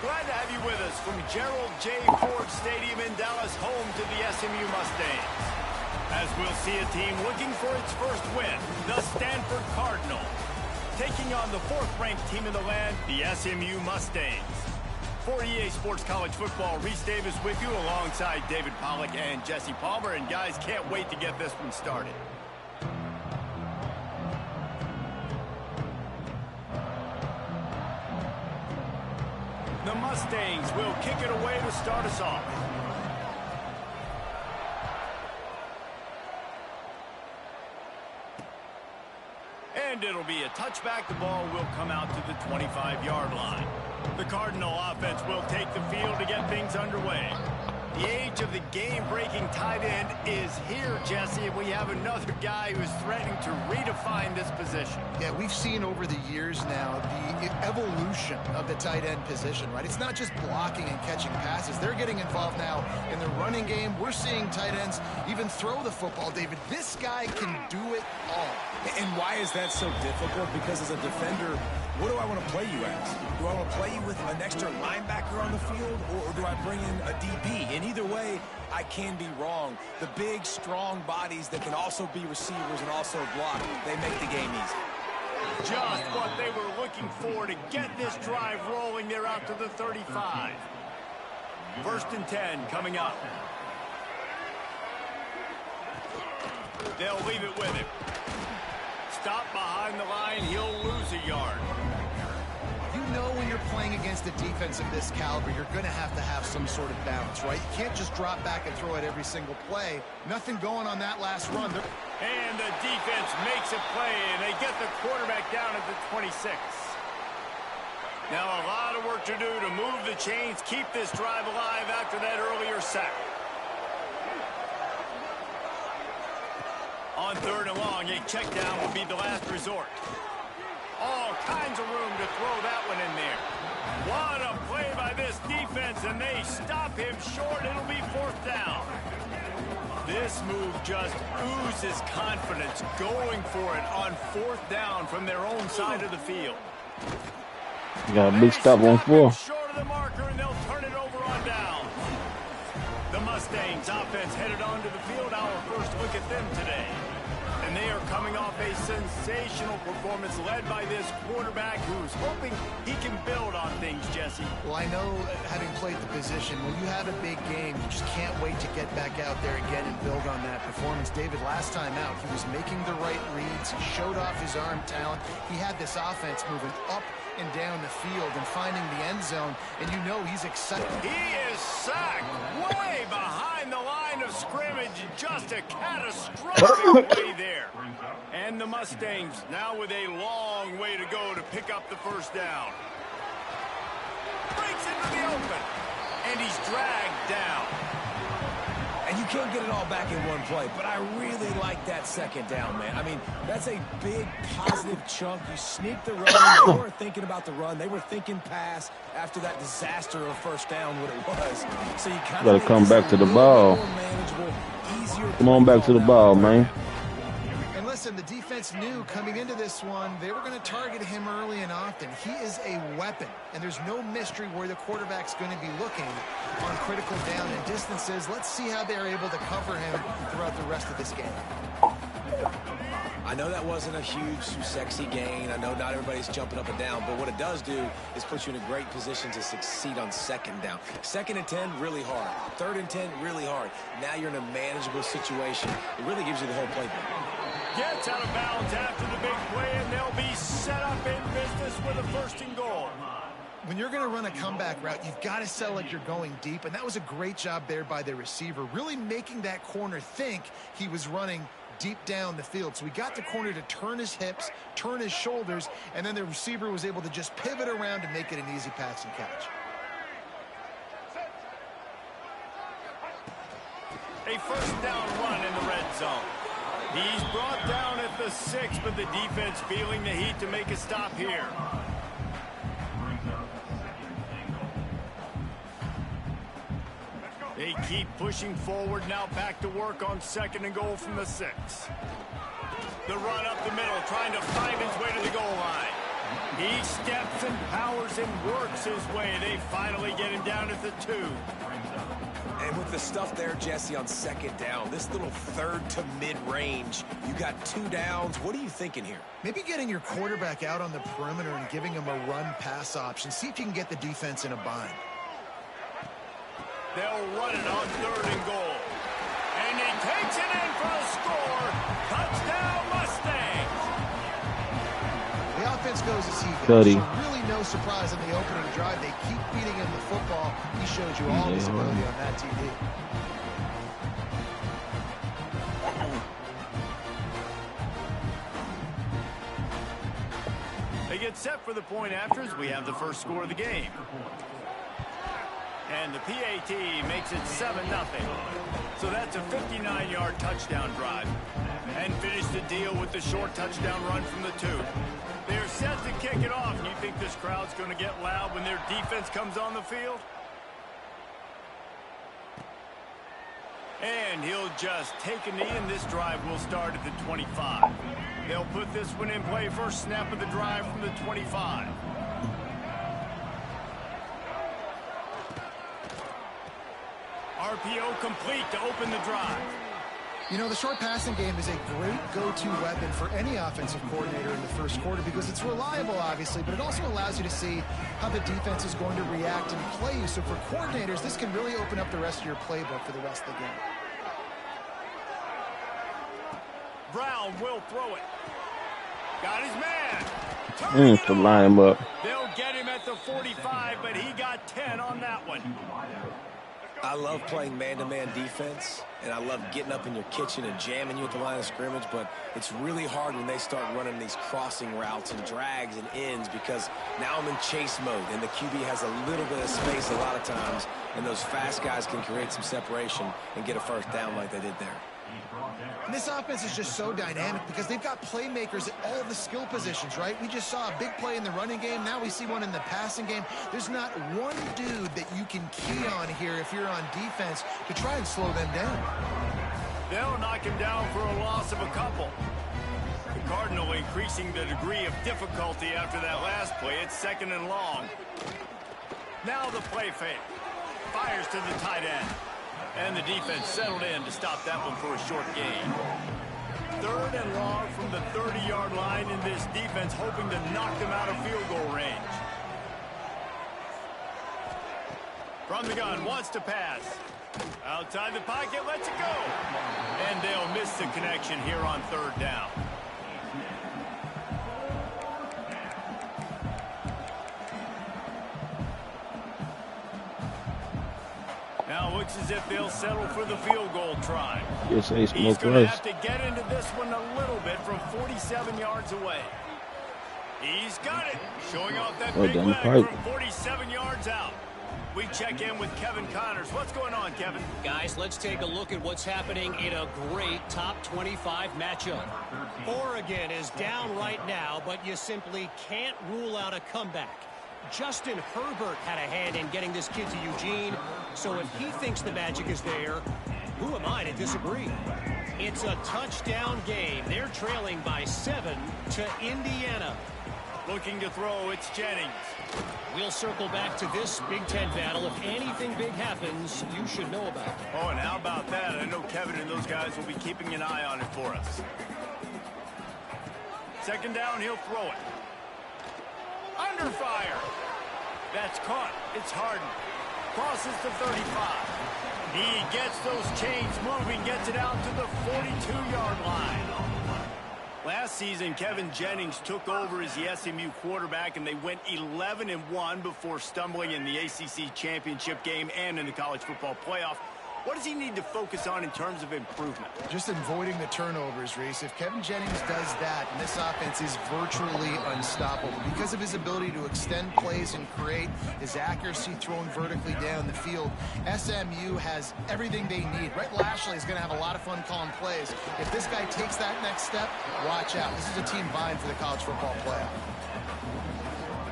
Glad to have you with us from Gerald J. Ford Stadium in Dallas, home to the SMU Mustangs. As we'll see a team looking for its first win, the Stanford Cardinals, taking on the fourth-ranked team in the land, the SMU Mustangs. For EA Sports College Football, Reese Davis with you alongside David Pollack and Jesse Palmer. And guys, can't wait to get this one started. The Mustangs will kick it away to start us off. And it'll be a touchback. The ball will come out to the 25-yard line. The Cardinal offense will take the field to get things underway. The age of the game-breaking tight end is here, Jesse, and we have another guy who's threatening to redefine this position. Yeah, we've seen over the years now the evolution of the tight end position, right? It's not just blocking and catching passes. They're getting involved now in the running game. We're seeing tight ends even throw the football, David. This guy can do it all. And why is that so difficult? Because as a defender, what do I want to play you as? Do I want to play you with an extra linebacker on the field, or do I bring in a DB? And either way, I can be wrong. The big, strong bodies that can also be receivers and also block, they make the game easy. Just what they were looking for to get this drive rolling. They're out to the 35. First and 10 coming up. They'll leave it with him. Stop behind the line, he'll lose a yard. You know when you're playing against a defense of this caliber, you're going to have some sort of balance, right? You can't just drop back and throw it every single play. Nothing going on that last run. And the defense makes a play, and they get the quarterback down at the 26. Now a lot of work to do to move the chains, keep this drive alive after that earlier sack. On third and long, a check down would be the last resort. All kinds of room to throw that one in there. What a play by this defense, and they stop him short. It'll be fourth down. This move just oozes confidence, going for it on fourth down from their own side of the field. You got a big stop on fourth. Short of the marker, and they'll turn it over on down. The Mustangs offense headed onto the field. Our first look at them today. And they are coming off a sensational performance led by this quarterback who's hoping he can build on things, Jesse. Well, I know, having played the position, when you have a big game, you just can't wait to get back out there again and build on that performance. David, last time out, he was making the right reads. He showed off his arm talent. He had this offense moving up and down the field and finding the end zone, and you know he's excited. He is sacked way behind the line of scrimmage. Just a catastrophic play there. And the Mustangs now with a long way to go to pick up the first down. Breaks into the open, and he's dragged down. And you can't get it all back in one play, but I really like that second down, man. I mean, that's a big positive chunk. You sneak the run. They weren't thinking about the run. They were thinking pass after that disaster of first down, what it was. So you kind of gotta come back to the ball. Come on back to the ball, man. And listen, the defense knew coming into this one, they were going to target him early and often. He is a weapon, and there's no mystery where the quarterback's going to be looking on critical down and distances. Let's see how they're able to cover him throughout the rest of this game. I know that wasn't a huge, sexy gain. I know not everybody's jumping up and down, but what it does do is put you in a great position to succeed on second down. Second and 10, really hard. Third and 10, really hard. Now you're in a manageable situation. It really gives you the whole playbook. Gets out of bounds after the big play, and they'll be set up in business with a first and goal. When you're going to run a comeback route, you've got to sell like you're going deep, and that was a great job there by the receiver, really making that corner think he was running deep down the field. So he got the corner to turn his hips, turn his shoulders, and then the receiver was able to just pivot around and make it an easy pass and catch. A first down run in the red zone. He's brought down at the 6, but the defense feeling the heat to make a stop here. They keep pushing forward, now back to work on second and goal from the 6. The run up the middle, trying to find his way to the goal line. He steps and powers and works his way. They finally get him down at the 2. And with the stuff there, Jesse, on second down, this little third to mid-range, you got 2 downs. What are you thinking here? Maybe getting your quarterback out on the perimeter and giving him a run-pass option. See if you can get the defense in a bind. They'll run it on 3rd and goal. And he takes it in for a score. Touchdown, Mustangs. The offense goes as he goes. Cuddy. So really no surprise in the opening drive. They keep beating him the football. He showed you all his ability on that TV. They get set for the point afters. We have the first score of the game. And the PAT makes it 7-0. So that's a 59-yard touchdown drive. And finish the deal with the short touchdown run from the 2. They're set to kick it off. And you think this crowd's going to get loud when their defense comes on the field? And he'll just take a knee, and this drive will start at the 25. They'll put this one in play. First snap of the drive from the 25. RPO complete to open the drive. You know, the short passing game is a great go-to weapon for any offensive coordinator in the first quarter because it's reliable, obviously, but it also allows you to see how the defense is going to react and play you. So for coordinators, this can really open up the rest of your playbook for the rest of the game. Brown will throw it. Got his man. To line him up. They'll get him at the 45, but he got 10 on that one. I love playing man-to-man defense, and I love getting up in your kitchen and jamming you at the line of scrimmage, but it's really hard when they start running these crossing routes and drags and ends because now I'm in chase mode, and the QB has a little bit of space a lot of times, and those fast guys can create some separation and get a first down like they did there. And this offense is just so dynamic because they've got playmakers at all the skill positions, right? We just saw a big play in the running game. Now we see one in the passing game. There's not one dude that you can key on here if you're on defense to try and slow them down. They'll knock him down for a loss of a couple. The Cardinal increasing the degree of difficulty after that last play. It's 2nd and long. Now the play fake. Fires to the tight end. And the defense settled in to stop that one for a short gain. 3rd and long from the 30-yard line, in this defense hoping to knock them out of field goal range. From the gun, wants to pass. Outside the pocket, lets it go. And they'll miss the connection here on 3rd down. Now looks as if they'll settle for the field goal try. Yes, He's going to have to get into this one a little bit from 47 yards away. He's got it. Showing off that big leg from 47 yards out. We check in with Kevin Connors. What's going on, Kevin? Guys, let's take a look at what's happening in a great top 25 matchup. Oregon is down right now, but you simply can't rule out a comeback. Justin Herbert had a hand in getting this kid to Eugene, so if he thinks the magic is there, who am I to disagree? It's a touchdown game. They're trailing by 7 to Indiana. Looking to throw, it's Jennings. We'll circle back to this Big Ten battle. If anything big happens, you should know about it. Oh, and how about that? I know Kevin and those guys will be keeping an eye on it for us. 2nd down, he'll throw it. Under fire. That's caught. It's Harden. Crosses the 35. He gets those chains moving, gets it out to the 42-yard line. Last season, Kevin Jennings took over as the SMU quarterback, and they went 11-1 before stumbling in the ACC championship game and in the college football playoff. What does he need to focus on in terms of improvement? Just avoiding the turnovers, Reese. If Kevin Jennings does that, this offense is virtually unstoppable because of his ability to extend plays and create, his accuracy throwing vertically down the field. SMU has everything they need. Rhett Lashley is going to have a lot of fun calling plays. If this guy takes that next step, watch out. This is a team vying for the college football playoff.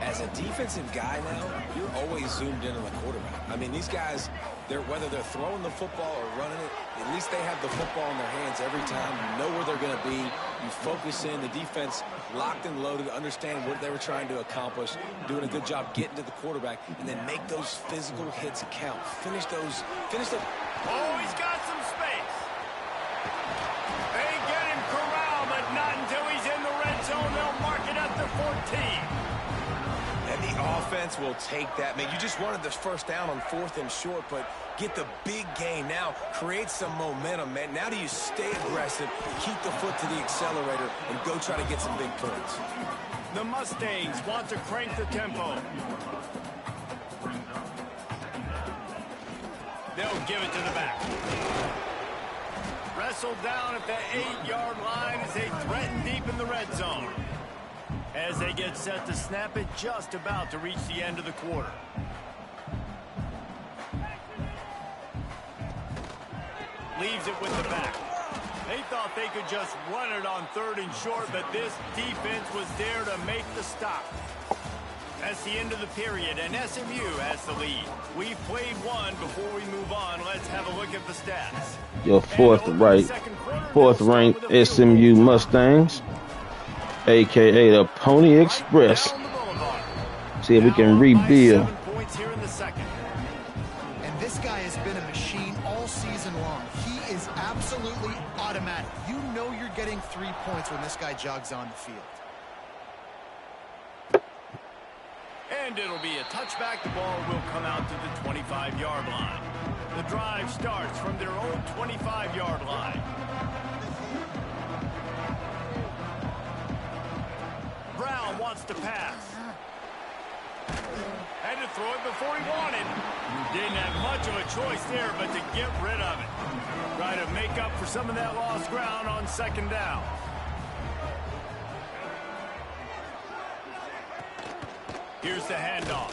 As a defensive guy now, you're always zoomed in on the quarterback. I mean, these guys, whether they're throwing the football or running it, at least they have the football in their hands every time. You know where they're going to be. You focus in. The defense locked and loaded, understand what they were trying to accomplish, doing a good job getting to the quarterback, and then make those physical hits count. Finish the... Oh, he's got some space. They get him corralled, but not until he's in the red zone. They'll mark it at the 14. And the offense will take that. Man, you just wanted this first down on 4th and short, but get the big gain now. Create some momentum, man. Now do you stay aggressive, keep the foot to the accelerator, and go try to get some big points. The Mustangs want to crank the tempo. They'll give it to the back. Wrestled down at the 8-yard line as they threaten deep in the red zone. As they get set to snap it, just about to reach the end of the quarter. Leaves it with the back. They thought they could just run it on 3rd and short, but this defense was there to make the stop. That's the end of the period, and SMU has the lead. We've played one. Before we move on, let's have a look at the stats. Your fourth ranked SMU Mustangs, a.k.a. the Pony Express. See if we can rebuild. 7 points here in the second. And this guy has been a machine all season long. He is absolutely automatic. You know you're getting 3 points when this guy jogs on the field. And it'll be a touchback. The ball will come out to the 25-yard line. The drive starts from their own 25-yard line. Brown wants to pass. Had to throw it before he wanted. Didn't have much of a choice there, but to get rid of it. Try to make up for some of that lost ground on 2nd down. Here's the handoff.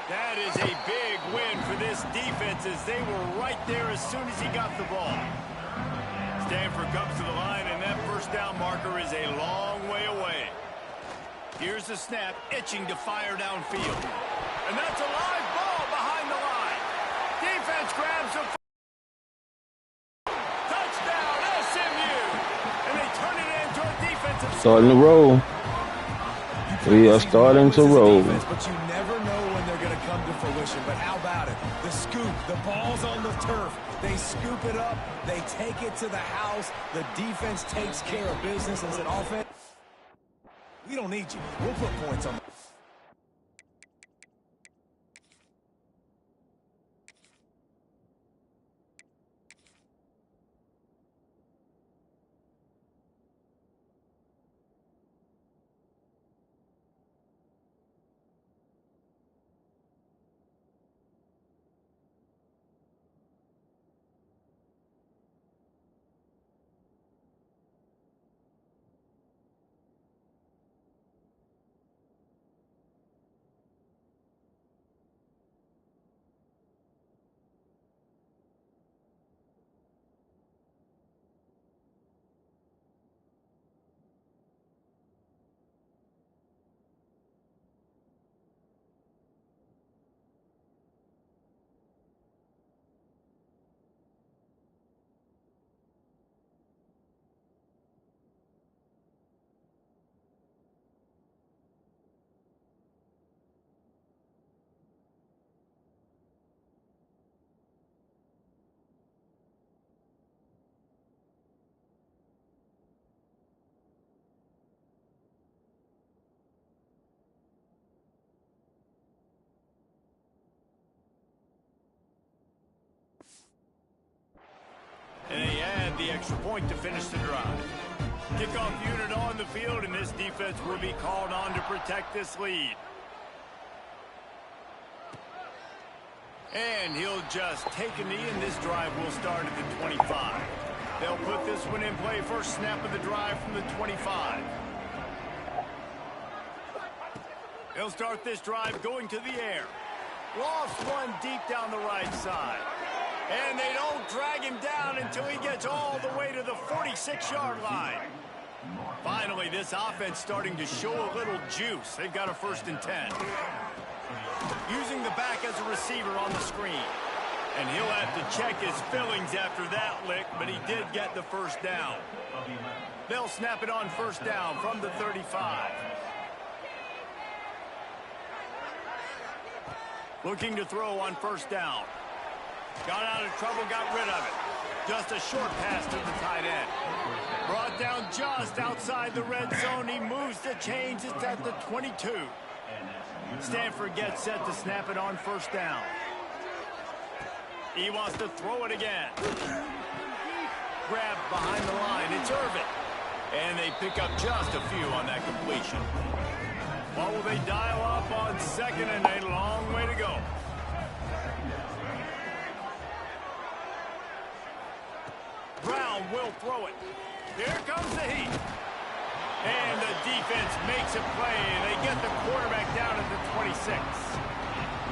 That is a big win for this defense as they were right there as soon as he got the ball. Stanford comes to the line, and that first down marker is a long way away. Here's the snap, itching to fire downfield. And that's a live ball behind the line. Defense grabs the touchdown, SMU. And they turn it into a defensive... Starting to roll. We are starting to roll. But you never know when they're going to come to fruition. But how about it? The scoop, the ball's on the turf. They scoop it up. They take it to the house. The defense takes care of business as an offense. We don't need you. We'll put points on. And they add the extra point to finish the drive. Kickoff unit on the field, and this defense will be called on to protect this lead. And he'll just take a knee, and this drive will start at the 25. They'll put this one in play. First snap of the drive from the 25. They'll start this drive going to the air. Lost one deep down the right side. And they don't drag him down until he gets all the way to the 46-yard line. Finally, this offense starting to show a little juice. They've got a 1st and 10. Using the back as a receiver on the screen. And he'll have to check his fillings after that lick, but he did get the 1st down. They'll snap it on 1st down from the 35. Looking to throw on 1st down. Got out of trouble, got rid of it. Just a short pass to the tight end. Brought down just outside the red zone. He moves the chains. It's at the 22. Stanford gets set to snap it on 1st down. He wants to throw it again. Grabbed behind the line. It's Irvin. And they pick up just a few on that completion. What will they dial up on 2nd and a long way to go? Brown will throw it. Here comes the heat. And the defense makes a play. They get the quarterback down at the 26.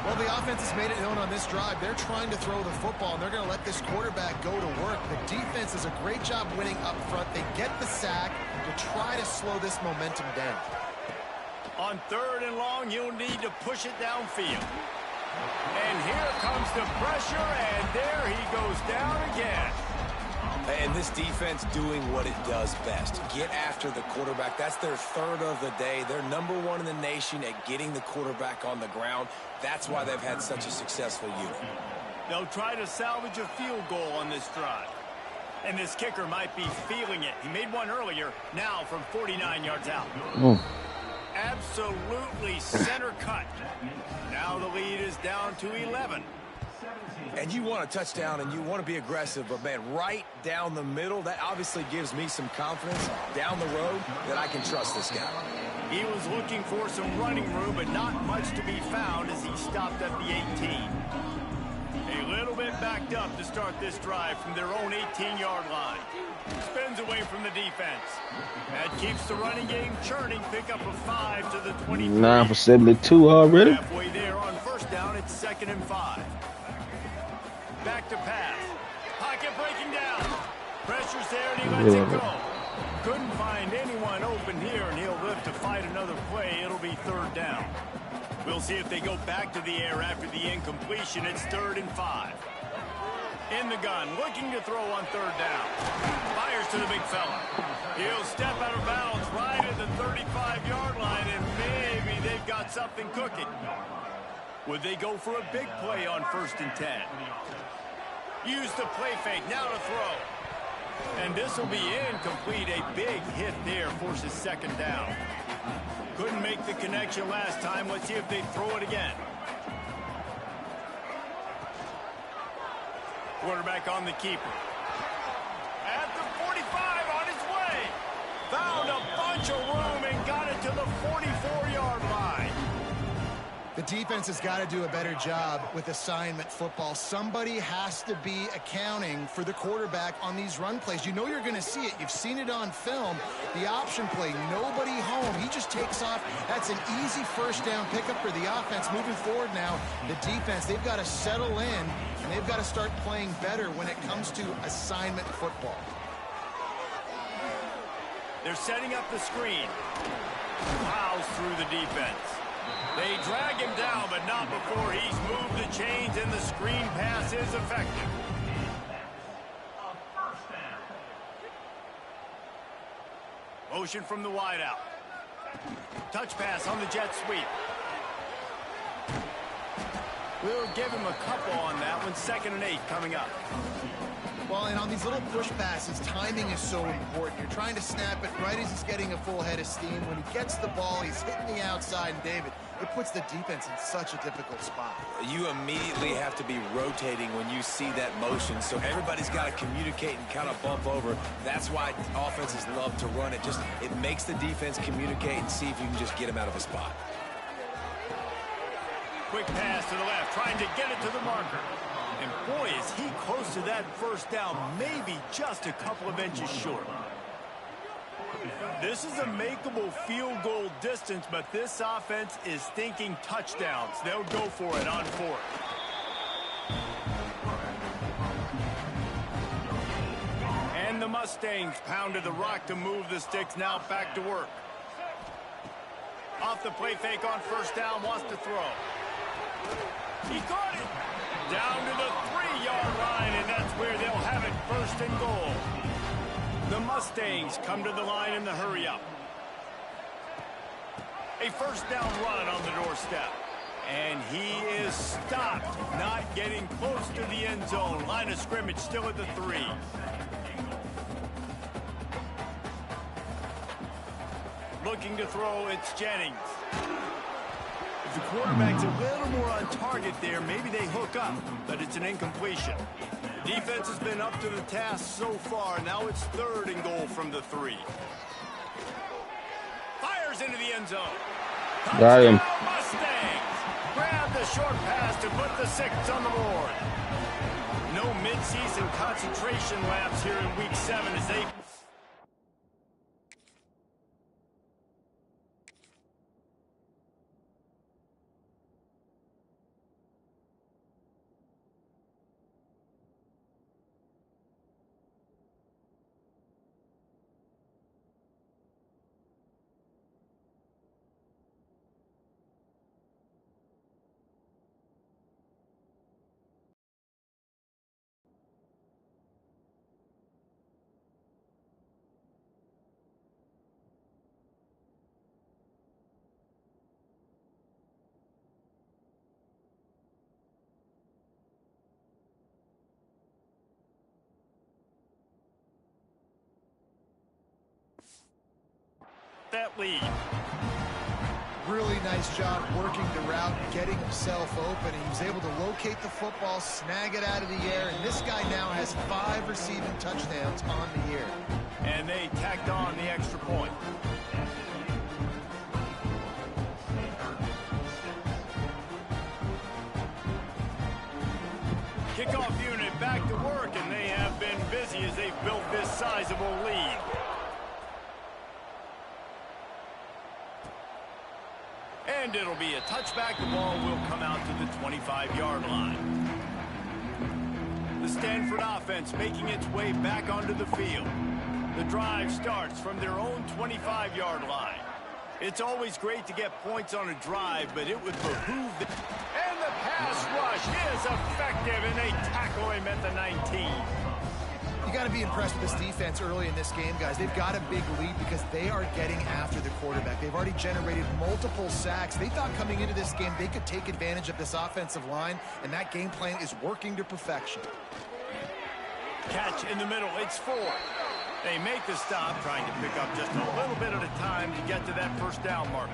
Well, the offense has made it known on this drive. They're trying to throw the football, and they're going to let this quarterback go to work. The defense does a great job winning up front. They get the sack to try to slow this momentum down. On 3rd and long, you'll need to push it downfield. And here comes the pressure, and there he goes down again. And this defense doing what it does best. Get after the quarterback. That's their 3rd of the day. They're #1 in the nation at getting the quarterback on the ground. That's why they've had such a successful unit. They'll try to salvage a field goal on this drive. And this kicker might be feeling it. He made one earlier, now from 49 yards out. Absolutely center cut. Now the lead is down to 11. And you want a touchdown and you want to be aggressive, but man, right down the middle, that obviously gives me some confidence down the road that I can trust this guy. He was looking for some running room, but not much to be found as he stopped at the 18. A little bit backed up to start this drive from their own 18-yard line. Spins away from the defense. That keeps the running game churning. Pick up a 5 to the 23. 9 for 72 already. Halfway there on 1st down, it's 2nd and 5. Back to pass. Pocket breaking down. Pressure's there, and he lets it go. Couldn't find anyone open here, and he'll live to fight another play. It'll be 3rd down. We'll see if they go back to the air after the incompletion. It's 3rd and 5. In the gun, looking to throw on 3rd down. Fires to the big fella. He'll step out of bounds right at the 35-yard line, and maybe they've got something cooking. Would they go for a big play on 1st and 10? Use the play fake, now to throw. And this will be incomplete. A big hit there forces 2nd down. Couldn't make the connection last time. Let's see if they throw it again. Quarterback on the keeper. At the 45, on his way. Found a bunch of room and got it to the 44-yard line. The defense has got to do a better job with assignment football. Somebody has to be accounting for the quarterback on these run plays. You know you're going to see it. You've seen it on film. The option play, nobody home. He just takes off. That's an easy 1st down pickup for the offense. Moving forward now, the defense, they've got to settle in, and they've got to start playing better when it comes to assignment football. They're setting up the screen. Plows through the defense. They drag him down, but not before he's moved the chains, and the screen pass is effective. Motion from the wideout. Touch pass on the jet sweep. We'll give him a couple on that one. 2nd and 8 coming up. Well, and on these little push passes, timing is so important. You're trying to snap it right as he's getting a full head of steam. When he gets the ball, he's hitting the outside, and David, it puts the defense in such a difficult spot. You immediately have to be rotating when you see that motion, so everybody's got to communicate and kind of bump over. That's why offenses love to run it. It makes the defense communicate and see if you can just get him out of a spot. Quick pass to the left, trying to get it to the marker. And boy, is he close to that 1st down, maybe just a couple of inches short. This is a makeable field goal distance, but this offense is thinking touchdowns. They'll go for it on 4th. And the Mustangs pounded the rock to move the sticks. Now back to work. Off the play fake on first down, wants to throw. He got it. Down to the 3-yard line, and that's where they'll have it, 1st and goal. The Mustangs come to the line in the hurry-up. A 1st down run on the doorstep. And he is stopped, not getting close to the end zone. Line of scrimmage still at the 3. Looking to throw, it's Jennings. If the quarterback's a little more on target there, maybe they hook up, but it's an incompletion. The defense has been up to the task so far. Now it's 3rd and goal from the 3. Fires into the end zone. Got him. Mustangs grab the short pass to put the 6 on the board. No midseason concentration laps here in week 7 as they... that lead. Really nice job working the route, getting himself open. He was able to locate the football, snag it out of the air, and this guy now has 5 receiving touchdowns on the year. And they tacked on the extra point. Kickoff unit back to work, and they have been busy as they've built this sizable lead. And it'll be a touchback. The ball will come out to the 25-yard line. The Stanford offense making its way back onto the field. The drive starts from their own 25-yard line. It's always great to get points on a drive, but it would behoove them. And the pass rush is effective, and they tackle him at the 19. You got to be impressed with this defense early in this game, guys. They've got a big lead because they are getting after the quarterback. They've already generated multiple sacks. They thought coming into this game they could take advantage of this offensive line, and that game plan is working to perfection. Catch in the middle. It's 4. They make the stop, trying to pick up just a little bit at a time to get to that 1st down marker.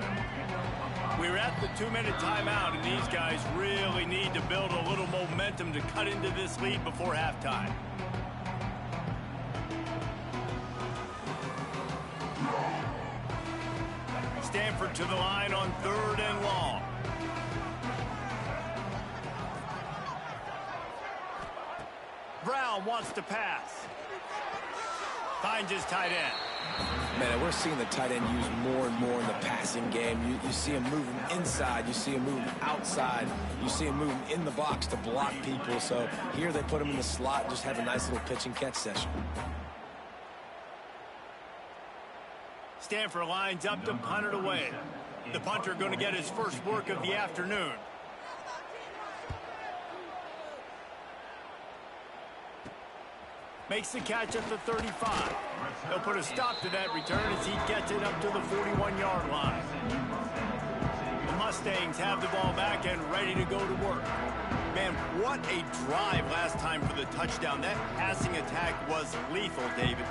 We're at the 2-minute timeout, and these guys really need to build a little momentum to cut into this lead before halftime. Stanford to the line on 3rd and long. Brown wants to pass. Finds his tight end. Man, we're seeing the tight end used more and more in the passing game. You see him moving inside. You see him moving outside. You see him moving in the box to block people. So here they put him in the slot, just have a nice little pitch and catch session. Stanford lines up to punt it away. The punter going to get his first work of the afternoon. Makes the catch at the 35. They'll put a stop to that return as he gets it up to the 41-yard line. The Mustangs have the ball back and ready to go to work. Man, what a drive last time for the touchdown. That passing attack was lethal, David.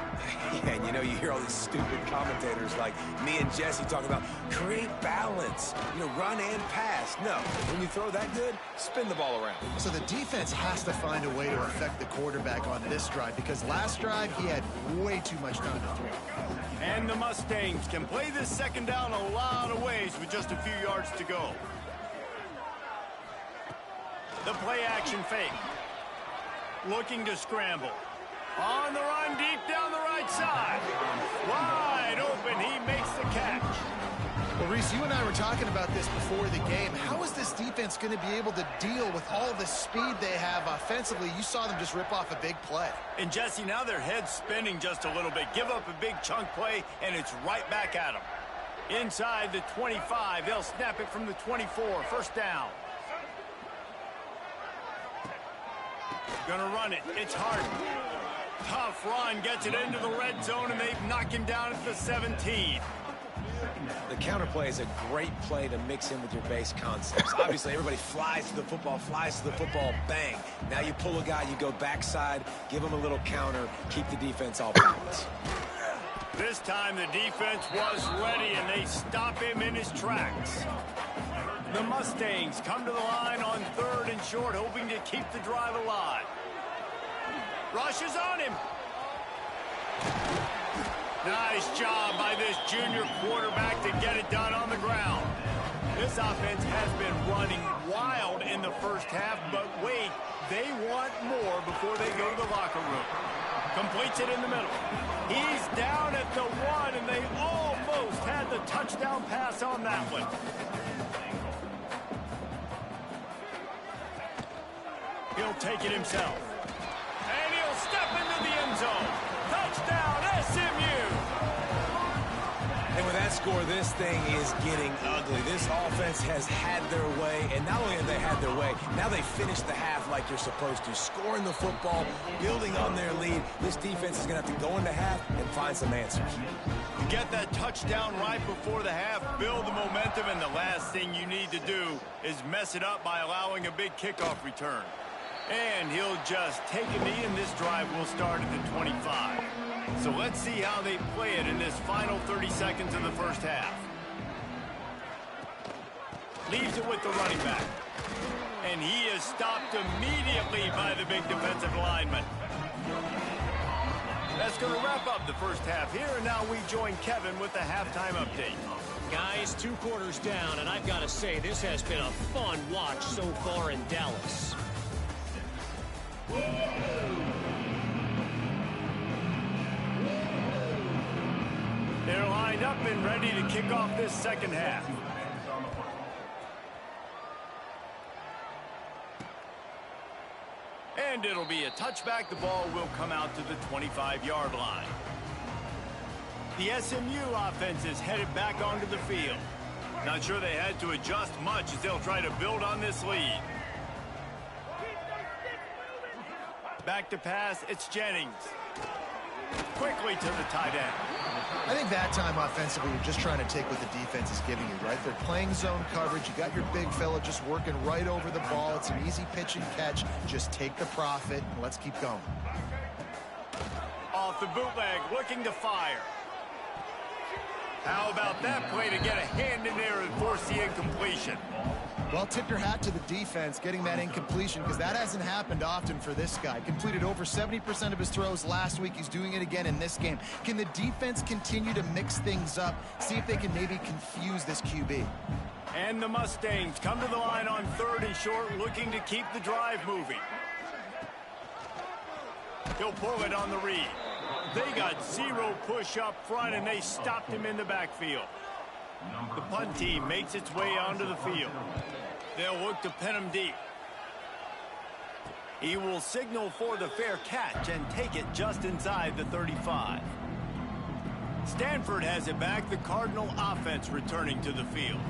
Yeah, and you know, you hear all these stupid commentators like me and Jesse talking about create balance, run and pass. No, when you throw that good, spin the ball around. So the defense has to find a way to affect the quarterback on this drive because last drive he had way too much time to throw. And the Mustangs can play this 2nd down a lot of ways with just a few yards to go. The play-action fake. Looking to scramble. On the run, deep down the right side. Wide open, he makes the catch. Well, Reese, you and I were talking about this before the game. How is this defense going to be able to deal with all the speed they have offensively? You saw them just rip off a big play. And Jesse, now their head's spinning just a little bit. Give up a big chunk play, and it's right back at them. Inside the 25, they'll snap it from the 24. First down. Gonna run it. It's Harden. Tough run, gets it into the red zone, and they've knocked him down at the 17. The counter play is a great play to mix in with your base concepts. Obviously, everybody flies to the football, bang. Now you pull a guy, you go backside, give him a little counter, keep the defense off balance. This time the defense was ready, and they stop him in his tracks. The Mustangs come to the line on 3rd and short, hoping to keep the drive alive. Rushes on him. Nice job by this junior quarterback to get it done on the ground. This offense has been running wild in the first half, but wait, they want more before they go to the locker room. Completes it in the middle. He's down at the 1, and they almost had the touchdown pass on that one. He'll take it himself. And he'll step into the end zone. Touchdown, SMU! And with that score, this thing is getting ugly. This offense has had their way, and not only have they had their way, now they finished the half like you're supposed to, scoring the football, building on their lead. This defense is going to have to go into half and find some answers. You get that touchdown right before the half, build the momentum, and the last thing you need to do is mess it up by allowing a big kickoff return. And he'll just take a knee, and this drive will start at the 25. So let's see how they play it in this final 30 seconds of the first half. Leaves it with the running back. And he is stopped immediately by the big defensive lineman. That's going to wrap up the first half here, and now we join Kevin with the halftime update. Guys, 2 quarters down, and I've got to say, this has been a fun watch so far in Dallas. They're lined up and ready to kick off this second half. And it'll be a touchback. The ball will come out to the 25-yard line. The SMU offense is headed back onto the field. Not sure they had to adjust much as they'll try to build on this lead. Back to pass, it's Jennings. Quickly to the tight end. I think that time offensively, you're just trying to take what the defense is giving you, right? They're playing zone coverage. You got your big fella just working right over the ball. It's an easy pitch and catch. Just take the profit, and let's keep going. Off the bootleg, looking to fire. How about that play to get a hand in there and force the incompletion? Well, tip your hat to the defense getting that incompletion, because that hasn't happened often for this guy. Completed over 70% of his throws last week. He's doing it again in this game. Can the defense continue to mix things up, see if they can maybe confuse this QB? And the Mustangs come to the line on 3rd and short, looking to keep the drive moving. He'll pull it on the read. They got 0 push up front, and they stopped him in the backfield. The punt team makes its way onto the field. They'll look to pin him deep. He will signal for the fair catch and take it just inside the 35. Stanford has it back. The Cardinal offense returning to the field.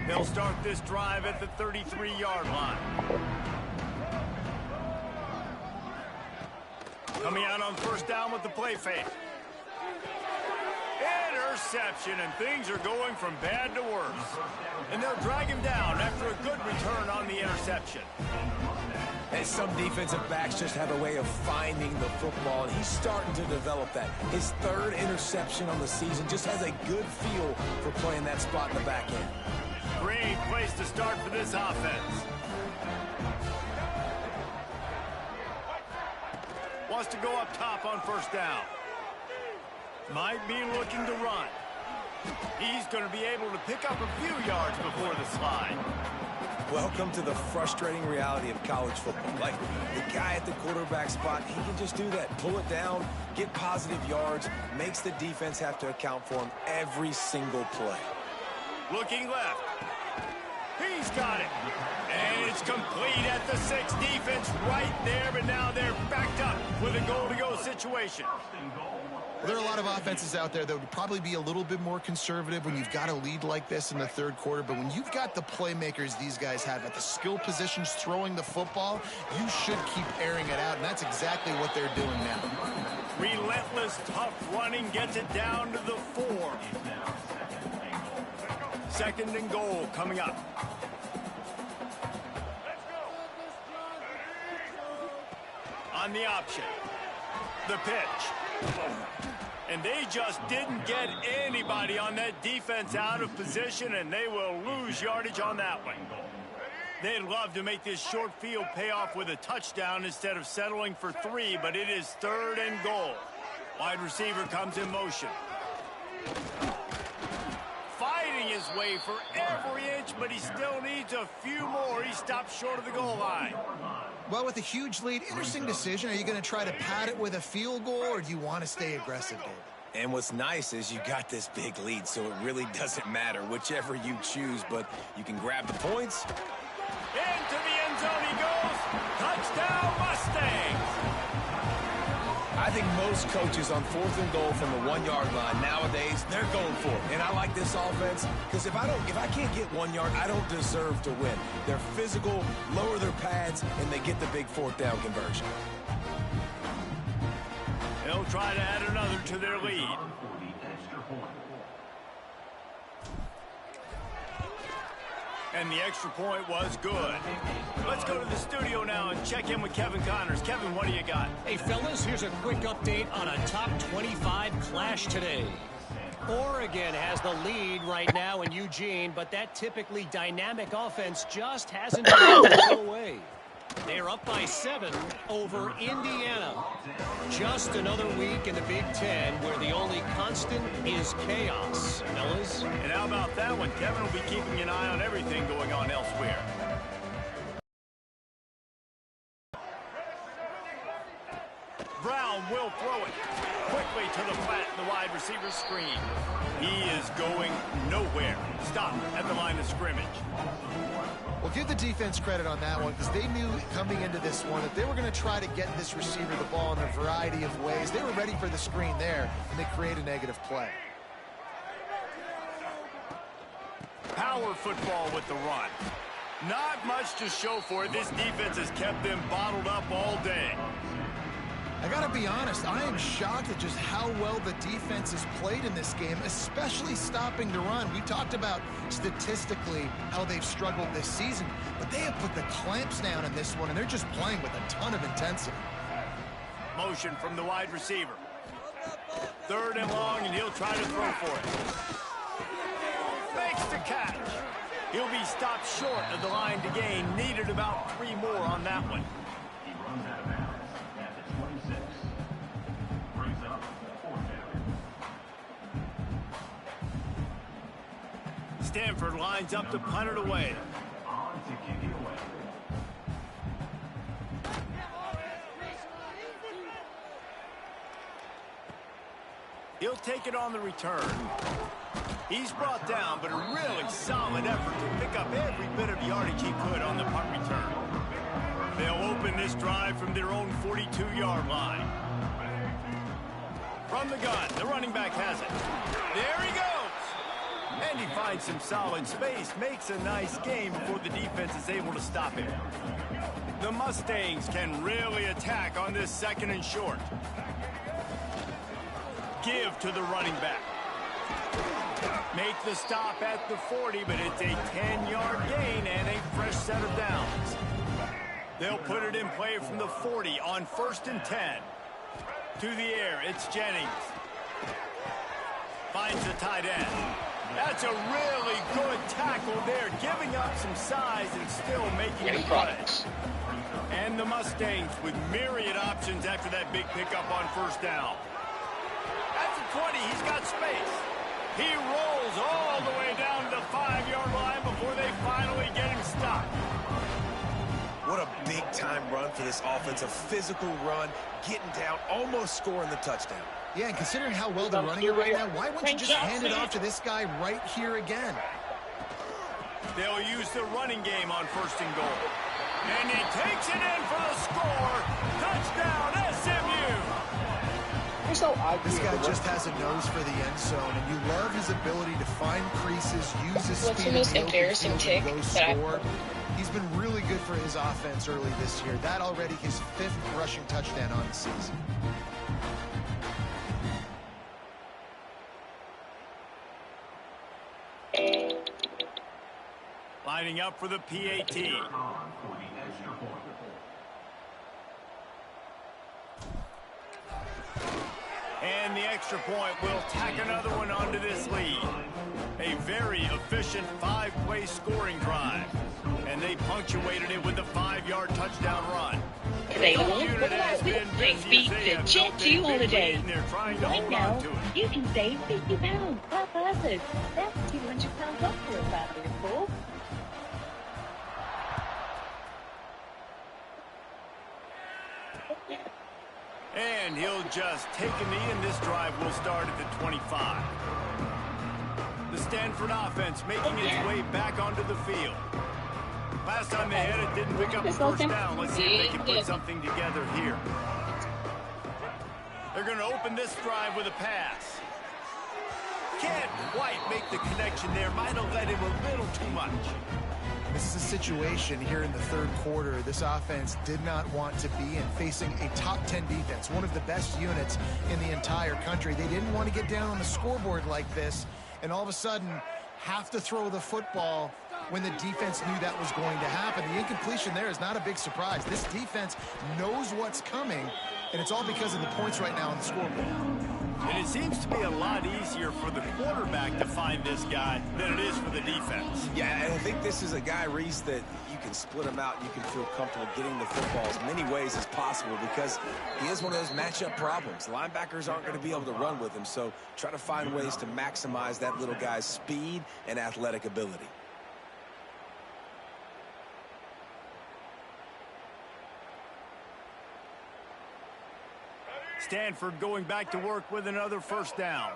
They'll start this drive at the 33-yard line. Coming out on 1st down with the play fake. Interception, and things are going from bad to worse. And they'll drag him down after a good return on the interception. And some defensive backs just have a way of finding the football, and he's starting to develop that. His 3rd interception on the season, just has a good feel for playing that spot in the back end. Great place to start for this offense. Wants to go up top on 1st down. Might be looking to run. He's going to be able to pick up a few yards before the slide. Welcome to the frustrating reality of college football. Like, the guy at at the quarterback spot, he can just do that. Pull it down, get positive yards, makes the defense have to account for him every single play. Looking left. He's got it. And it's complete at the 6. Defense right there, but now they're backed up with a goal-to-go situation. There are a lot of offenses out there that would probably be a little bit more conservative when you've got a lead like this in the third quarter. But when you've got the playmakers these guys have at the skill positions throwing the football, you should keep airing it out. And that's exactly what they're doing now. Relentless, tough running gets it down to the 4. Second and goal coming up. On the option. The pitch. And they just didn't get anybody on that defense out of position, and they will lose yardage on that one. They'd love to make this short field pay off with a touchdown instead of settling for 3, but it is third and goal. Wide receiver comes in motion. Fighting his way for every inch, but he still needs a few more. He stops short of the goal line. Well, with a huge lead, interesting decision. Are you going to try to pad it with a field goal, or do you want to stay aggressive, David? And what's nice is you got this big lead, so it really doesn't matter whichever you choose, but you can grab the points. Into the end zone he goes. Touchdown, Mustangs. I think most coaches on 4th and goal from the 1-yard line nowadays, they're going for it. And I like this offense because if I can't get 1 yard, I don't deserve to win. They're physical, lower their pads, and they get the big 4th down conversion. They'll try to add another to their lead. And the extra point was good. Let's go to the studio now and check in with Kevin Connors. Kevin, what do you got? Hey, fellas, here's a quick update on a top 25 clash today. Oregon has the lead right now in Eugene, but that typically dynamic offense just hasn't been able to go away. They're up by 7 over Indiana. Just another week in the Big Ten where the only constant is chaos, fellas. And how about that one? Kevin will be keeping an eye on everything going on elsewhere. Brown will throw it quickly to the flat in the wide receiver screen. He is going nowhere. Stop at the line of scrimmage. Well, give the defense credit on that one because they knew coming into this one that they were going to try to get this receiver the ball in a variety of ways. They were ready for the screen there, and they create a negative play. Power football with the run. Not much to show for it. This defense has kept them bottled up all day. I got to be honest, I am shocked at just how well the defense has played in this game, especially stopping the run. We talked about statistically how they've struggled this season, but they have put the clamps down in this one, and they're just playing with a ton of intensity. Motion from the wide receiver. Third and long, and he'll try to throw for it. Makes the catch. He'll be stopped short of the line to gain. Needed about 3 more on that one. Stanford lines up to punt it away. He'll take it on the return. He's brought down, but a really solid effort to pick up every bit of yardage he could on the punt return. They'll open this drive from their own 42-yard line. From the gun, the running back has it. There he goes. And he finds some solid space, makes a nice game before the defense is able to stop him. The Mustangs can really attack on this 2nd and short. Give to the running back. Make the stop at the 40, but it's a 10-yard gain and a fresh set of downs. They'll put it in play from the 40 on 1st and 10. To the air, it's Jennings. Finds the tight end. That's a really good tackle there, giving up some size and still making the play. And the Mustangs with myriad options after that big pickup on 1st down. At the 20, he's got space. He rolls all the way down to the 5-yard line before they finally get him stopped. What a big-time run for this offense, a physical run, getting down, almost scoring the touchdown. Yeah, and considering how well they're running it right now, why wouldn't you just hand it off to this guy right here again? They'll use the running game on 1st and goal. And he takes it in for the score. Touchdown, SMU! This guy just has a nose for the end zone, and you love his ability to find creases, use his speed. What's the most embarrassing tick that score. He's been really good for his offense early this year. That already his 5th rushing touchdown on the season. Lining up for the PAT. And the extra point will tack another one onto this lead. A very efficient 5-play scoring drive. And they punctuated it with a 5-yard touchdown run. Available. They beat the Jet 2 holiday. Right now, you can save £50 per person. That's £200 off for a family of 4. And he'll just take a knee, and this drive will start at the 25. The Stanford offense making its way back onto the field. Last time they had it, didn't pick up a first down. Let's see if they can put something together here. They're going to open this drive with a pass. Can't quite make the connection there. Might have let him a little too much. This is a situation here in the 3rd quarter this offense did not want to be in, facing a top 10 defense, one of the best units in the entire country. They didn't want to get down on the scoreboard like this and all of a sudden have to throw the football when the defense knew that was going to happen. The incompletion there is not a big surprise. This defense knows what's coming, and it's all because of the points right now on the scoreboard. And it seems to be a lot easier for the quarterback to find this guy than it is for the defense. Yeah, and I think this is a guy, Reese, that you can split him out and you can feel comfortable getting the football as many ways as possible because he is one of those matchup problems. Linebackers aren't going to be able to run with him, so try to find ways to maximize that little guy's speed and athletic ability. Stanford going back to work with another first down.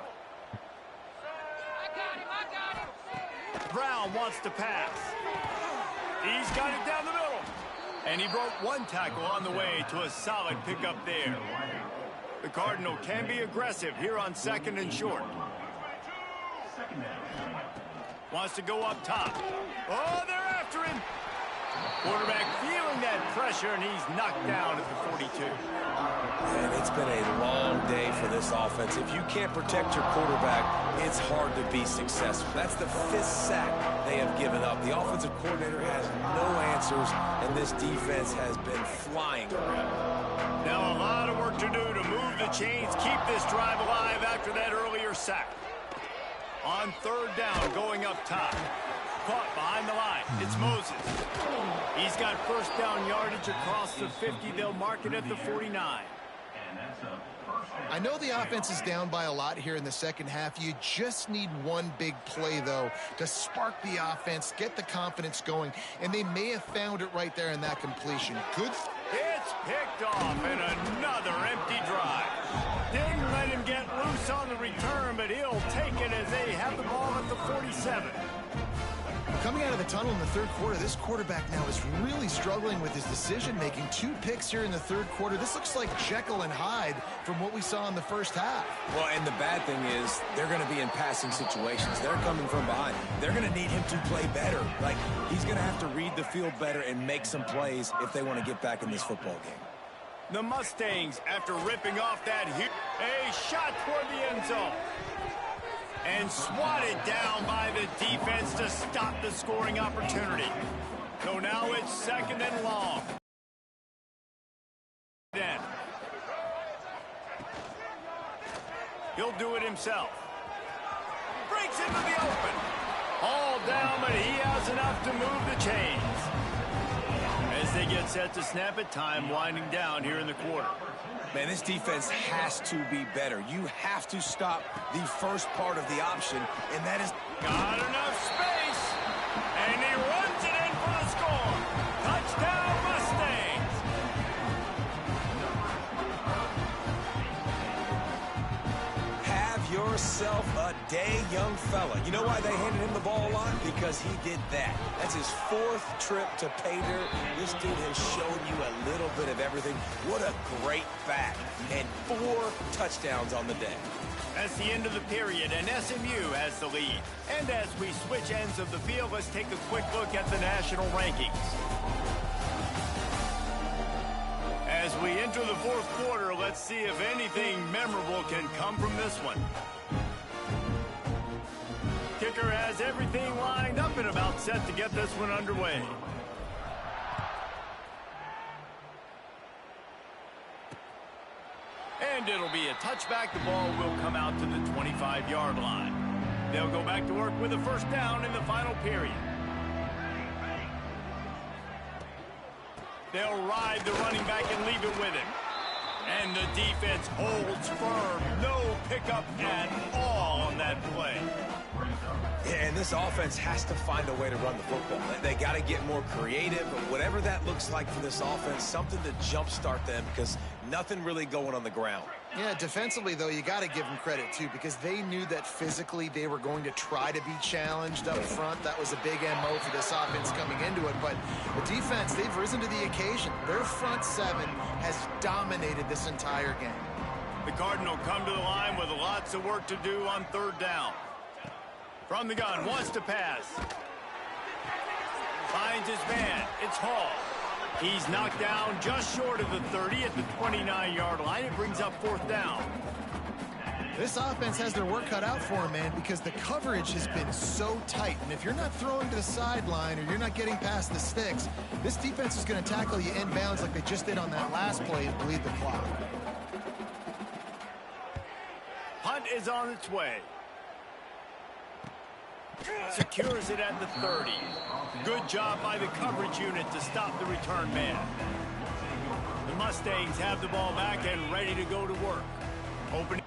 Brown wants to pass. He's got it down the middle. And he broke one tackle on the way to a solid pickup there. The Cardinal can be aggressive here on 2nd and short. Wants to go up top. Oh, they're after him. Quarterback feeling that pressure, and he's knocked down at the 42. And it's been a long day for this offense. If you can't protect your quarterback, it's hard to be successful. That's the 5th sack they have given up. The offensive coordinator has no answers, and this defense has been flying around. Now a lot of work to do to move the chains, keep this drive alive after that earlier sack. On 3rd down, going up top. Caught behind the line. It's Moses. He's got first down yardage across the 50. They'll mark it at the 49. I know the offense is down by a lot here in the 2nd half. You just need one big play, though, to spark the offense, get the confidence going, and they may have found it right there in that completion. Good. It's picked off in another empty drive. Didn't let him get loose on the return, but he'll take it as they have the ball at the 47. Coming out of the tunnel in the 3rd quarter, this quarterback now is really struggling with his decision-making. 2 picks here in the 3rd quarter. This looks like Jekyll and Hyde from what we saw in the 1st half. Well, and the bad thing is they're going to be in passing situations. They're coming from behind. They're going to need him to play better. Like, he's going to have to read the field better and make some plays if they want to get back in this football game. The Mustangs, after ripping off that huge, a shot toward the end zone. And swatted down by the defense to stop the scoring opportunity. So now it's 2nd and long. Then he'll do it himself. Breaks into the open. All down, but he has enough to move the chains. As they get set to snap it, time winding down here in the quarter. Man, this defense has to be better. You have to stop the first part of the option, and that is... Got enough space, and he runs it in for the score. Touchdown, Mustang. yourself a day, young fella. You know why they handed him the ball a lot? Because he did that. That's his 4th trip to pay dirt. This dude has shown you a little bit of everything. What a great back. And 4 touchdowns on the day. That's the end of the period, and SMU has the lead. And as we switch ends of the field, let's take a quick look at the national rankings. As we enter the 4th quarter, let's see if anything memorable can come from this one. Kicker has everything lined up and about set to get this one underway. And it'll be a touchback. The ball will come out to the 25-yard line. They'll go back to work with a first down in the final period. They'll ride the running back and leave it with him. And the defense holds firm. No pickup at all on that play. Yeah, and this offense has to find a way to run the football. They got to get more creative, but whatever that looks like for this offense, something to jumpstart them because nothing really going on the ground. Yeah, defensively, though, you got to give them credit, too, because they knew that physically they were going to try to be challenged up front. That was a big MO for this offense coming into it. But the defense, they've risen to the occasion. Their front 7 has dominated this entire game. The Cardinal come to the line with lots of work to do on 3rd down. From the gun, wants to pass. Finds his man. It's Hall. He's knocked down just short of the 30 at the 29-yard line. It brings up 4th down. This offense has their work cut out for them, man, because the coverage has been so tight. And if you're not throwing to the sideline or you're not getting past the sticks, this defense is going to tackle you inbounds like they just did on that last play and bleed the clock. Hunt is on its way. Secures it at the 30. Good job by the coverage unit to stop the return man. The Mustangs have the ball back and ready to go to work. Opening.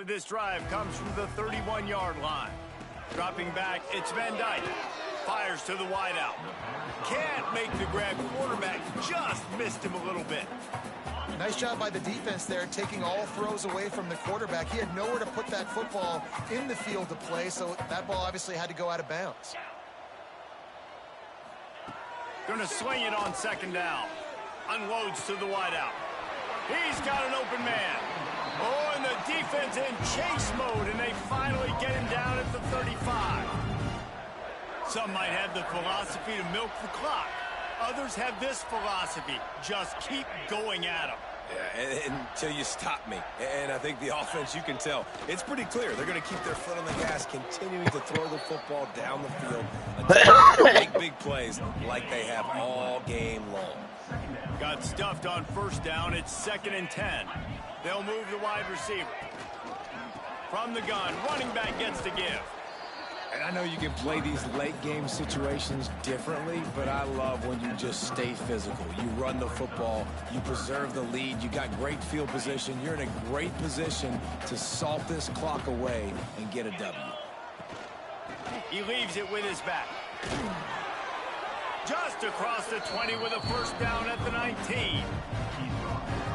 This drive comes from the 31-yard line. Dropping back, it's Van Dyke. Fires to the wideout. Can't make the grab. Quarterback just missed him a little bit. Nice job by the defense there, taking all throws away from the quarterback. He had nowhere to put that football in the field to play, so that ball obviously had to go out of bounds. Going to swing it on 2nd down. Unloads to the wideout. He's got an open man. Oh, and the defense in chase mode, and they finally get him down at the 35. Some might have the philosophy to milk the clock. Others have this philosophy. Just keep going at them. Yeah, until you stop me. And I think the offense, you can tell, it's pretty clear. They're going to keep their foot on the gas, continuing to throw the football down the field until they make big plays like they have all game long. Got stuffed on 1st down. It's 2nd and 10. They'll move the wide receiver. From the gun, running back gets to give. And I know you can play these late game situations differently, but I love when you just stay physical. You run the football, you preserve the lead, you got great field position. You're in a great position to salt this clock away and get a W. He leaves it with his back. Just across the 20 with a first down at the 19.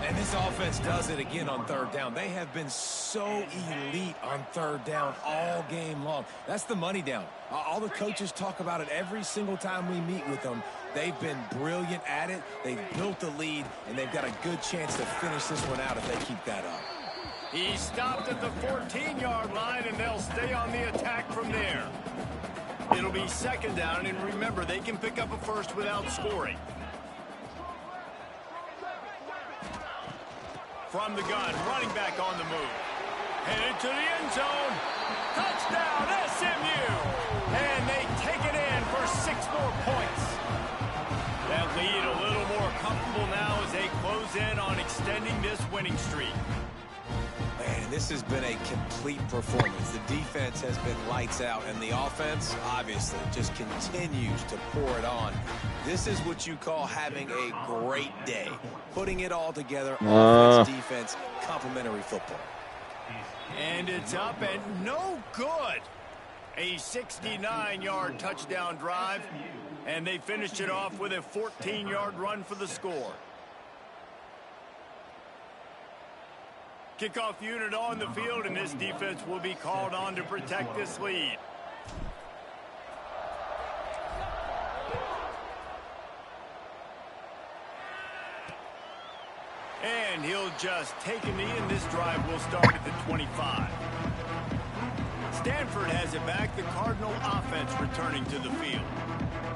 And this offense does it again on 3rd down. They have been so elite on 3rd down all game long. That's the money down. All the coaches talk about it every single time we meet with them. They've been brilliant at it. They've built the lead, and they've got a good chance to finish this one out if they keep that up. He stopped at the 14-yard line, and they'll stay on the attack from there. It'll be 2nd down, and remember, they can pick up a first without scoring. From the gun, running back on the move. Headed to the end zone. Touchdown, SMU! And they take it in for 6 more points. That lead a little more comfortable now as they close in on extending this winning streak. Man, this has been a complete performance. The defense has been lights out, and the offense, obviously, just continues to pour it on. This is what you call having a great day. Putting it all together, offense, defense, complementary football. And it's up and no good. A 69-yard touchdown drive, and they finished it off with a 14-yard run for the score. Kickoff unit on the field, and this defense will be called on to protect this lead. And he'll just take a knee, and this drive will start at the 25. Stanford has it back. The Cardinal offense returning to the field.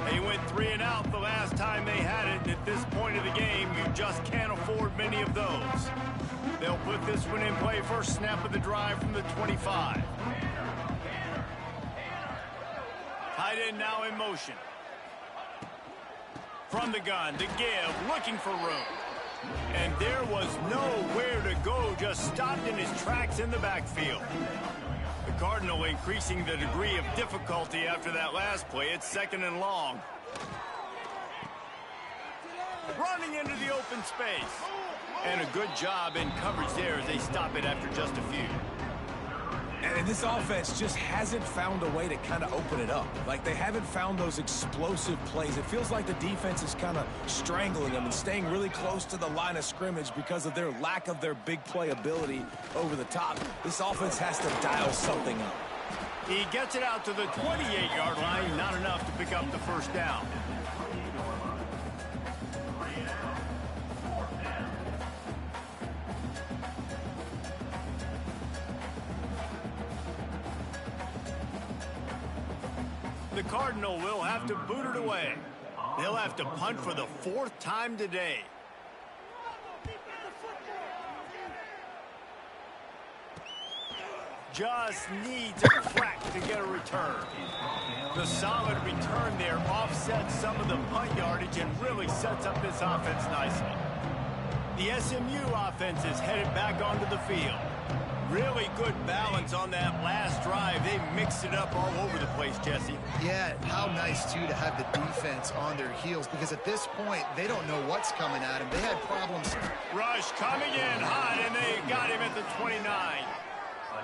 They went 3 and out the last time they had it, and at this point of the game, you just can't afford many of those. They'll put this one in play. First snap of the drive from the 25. Tight end now in motion. From the gun, the give, looking for room. And there was nowhere to go, just stopped in his tracks in the backfield. The Cardinal increasing the degree of difficulty after that last play. It's 2nd and long. Running into the open space. And a good job in coverage there as they stop it after just a few. And this offense just hasn't found a way to kind of open it up. Like, they haven't found those explosive plays. It feels like the defense is kind of strangling them and staying really close to the line of scrimmage because of their lack of their big play ability over the top. This offense has to dial something up. He gets it out to the 28-yard line, not enough to pick up the first down. The Cardinal will have to boot it away. They'll have to punt for the 4th time today. Just needs a crack to get a return. The solid return there offsets some of the punt yardage and really sets up this offense nicely. The SMU offense is headed back onto the field. Really good balance on that last drive. They mixed it up all over the place, Jesse. Yeah, how nice, too, to have the defense on their heels, because at this point, they don't know what's coming at them. They had problems. Rush coming in hot, and they got him at the 29.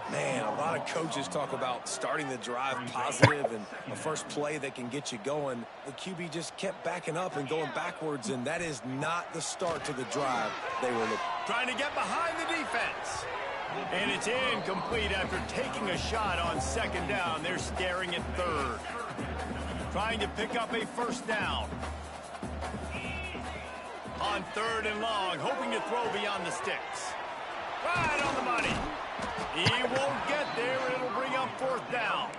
Man, a lot of coaches talk about starting the drive positive and a first play that can get you going. The QB just kept backing up and going backwards, and that is not the start to the drive they were looking. Trying to get behind the defense. And it's incomplete after taking a shot on 2nd down. They're staring at 3rd. Trying to pick up a first down. On 3rd and long, hoping to throw beyond the sticks. Right on the money. He won't get there. It'll bring up 4th down.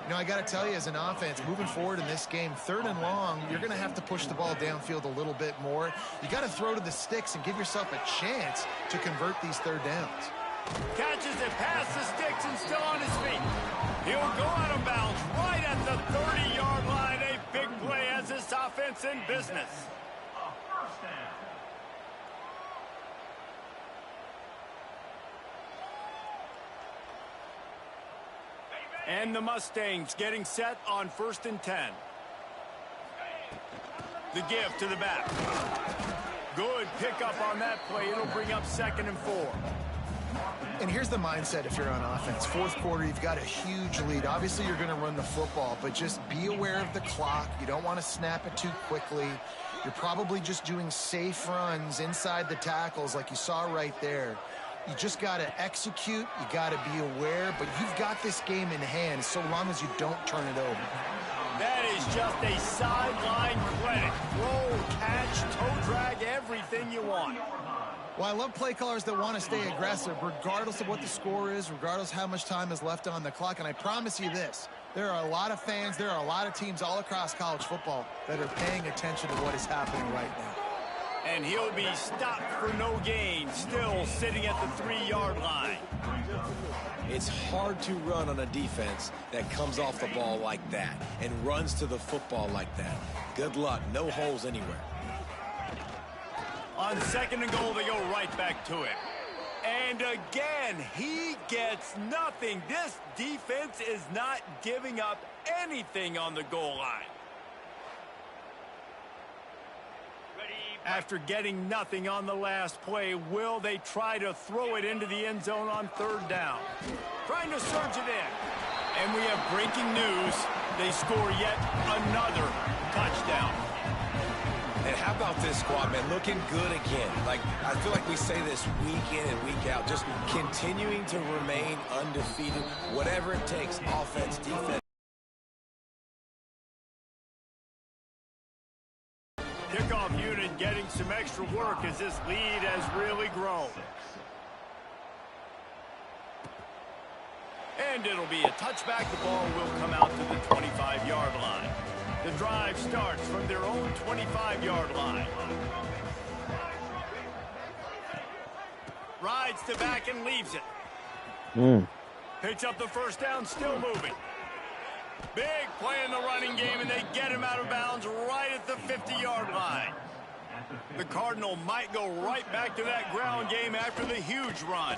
You know, I got to tell you, as an offense, moving forward in this game, 3rd and long, you're going to have to push the ball downfield a little bit more. You got to throw to the sticks and give yourself a chance to convert these 3rd downs. Catches it past the sticks and still on his feet. He'll go out of bounds right at the 30-yard line. A big play as this offense in business. And the Mustangs getting set on 1st and 10. The give to the back. Good pickup on that play. It'll bring up 2nd and 4. And here's the mindset if you're on offense. 4th quarter, you've got a huge lead. Obviously, you're going to run the football, but just be aware of the clock. You don't want to snap it too quickly. You're probably just doing safe runs inside the tackles like you saw right there. You just got to execute. You got to be aware, but you've got this game in hand so long as you don't turn it over. That is just a sideline clinic. Roll, catch, toe drag, everything you want. Well, I love play callers that want to stay aggressive, regardless of what the score is, regardless how much time is left on the clock. And I promise you this, there are a lot of fans, there are a lot of teams all across college football that are paying attention to what is happening right now. And he'll be stopped for no gain, still sitting at the 3-yard line. It's hard to run on a defense that comes off the ball like that and runs to the football like that. Good luck. No holes anywhere. On 2nd and goal, they go right back to it. And again, he gets nothing. This defense is not giving up anything on the goal line. After getting nothing on the last play, will they try to throw it into the end zone on 3rd down? Trying to surge it in. And we have breaking news. They score yet another touchdown. And how about this squad, man? Looking good again. Like, I feel like we say this week in and week out, just continuing to remain undefeated, whatever it takes, offense, defense. Kickoff unit getting some extra work as this lead has really grown. And it'll be a touchback. The ball will come out to the 25-yard line. The drive starts from their own 25-yard line. Rides to back and leaves it. Picks up the first down, still moving. Big play in the running game, and they get him out of bounds right at the 50-yard line. The Cardinal might go right back to that ground game after the huge run.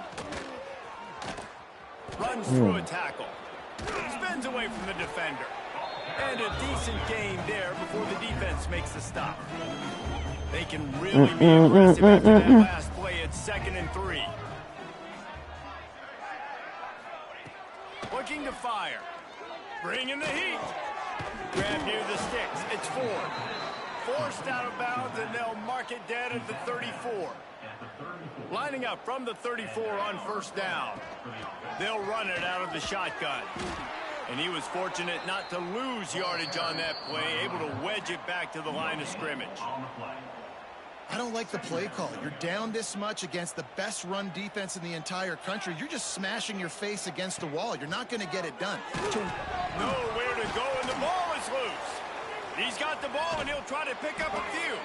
Runs through a tackle. Spins away from the defender. And a decent gain there before the defense makes the stop. They can really be aggressive after that last play. It's 2nd and 3. Looking to fire. Bringing the heat. Grab near the sticks. It's 4. Forced out of bounds, and they'll mark it dead at the 34. Lining up from the 34 on first down. They'll run it out of the shotgun. And he was fortunate not to lose yardage on that play, able to wedge it back to the line of scrimmage. I don't like the play call. You're down this much against the best run defense in the entire country. You're just smashing your face against the wall. You're not going to get it done. Nowhere to go, and the ball is loose. He's got the ball, and he'll try to pick up a few.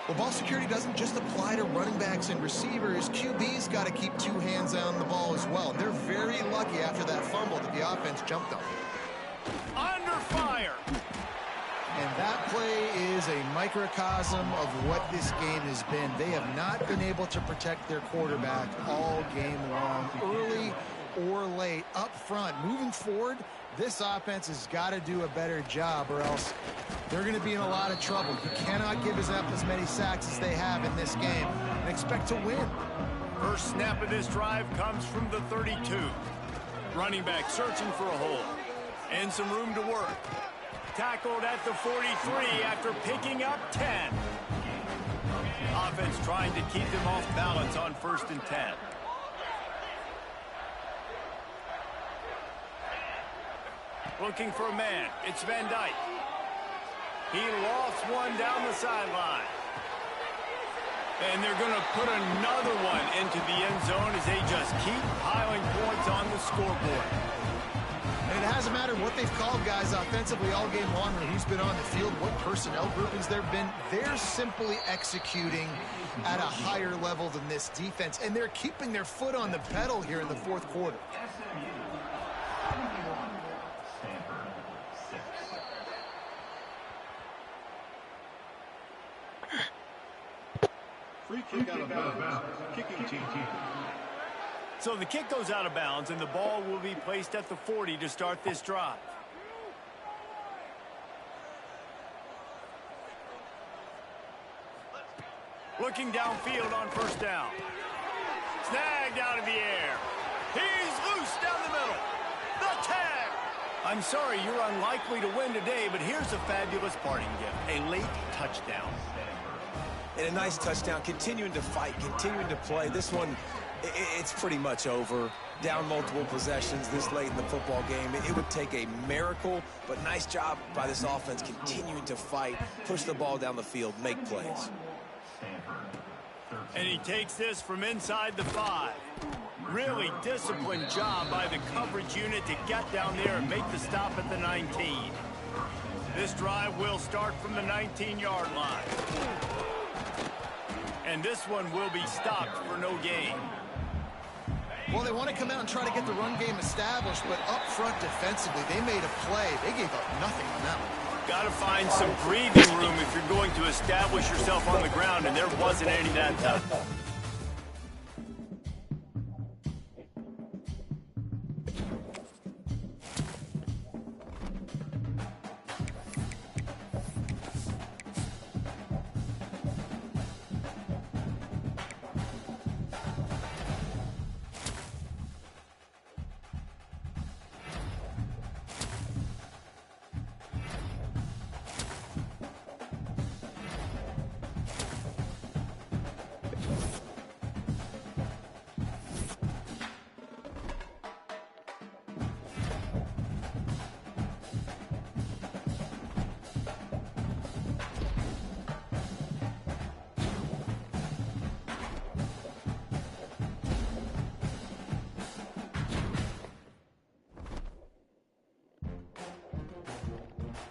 Well, ball security doesn't just apply to running backs and receivers. QB's got to keep 2 hands on the ball as well. They're very lucky after that fumble that the offense jumped on. Under fire. And that play is a microcosm of what this game has been. They have not been able to protect their quarterback all game long, early or late, up front. Moving forward, this offense has got to do a better job, or else they're going to be in a lot of trouble. You cannot give us up as many sacks as they have in this game and expect to win. First snap of this drive comes from the 32. Running back searching for a hole. And some room to work. Tackled at the 43 after picking up 10. Offense trying to keep them off balance on 1st and 10. Looking for a man. It's Van Dyke. He lofts one down the sideline. And they're going to put another one into the end zone as they just keep piling points on the scoreboard. And it hasn't mattered what they've called guys offensively all game long or who's been on the field, what personnel groupings there have been. They're simply executing at a higher level than this defense, and they're keeping their foot on the pedal here in the 4th quarter. Free kick out of bounds. Kicking team. So the kick goes out of bounds, and the ball will be placed at the 40 to start this drive. Looking downfield on first down. Snagged out of the air. He's loose down the middle. The tag. I'm sorry, you're unlikely to win today, but here's a fabulous parting gift. A late touchdown. And a nice touchdown, continuing to fight, continuing to play. This one, it's pretty much over. Down multiple possessions this late in the football game. It would take a miracle, but nice job by this offense continuing to fight, push the ball down the field, make plays. And he takes this from inside the 5. Really disciplined job by the coverage unit to get down there and make the stop at the 19. This drive will start from the 19-yard line. And this one will be stopped for no gain. Well, they want to come out and try to get the run game established, but up front defensively, they made a play. They gave up nothing on that one. Got to find some breathing room if you're going to establish yourself on the ground, and there wasn't any that time.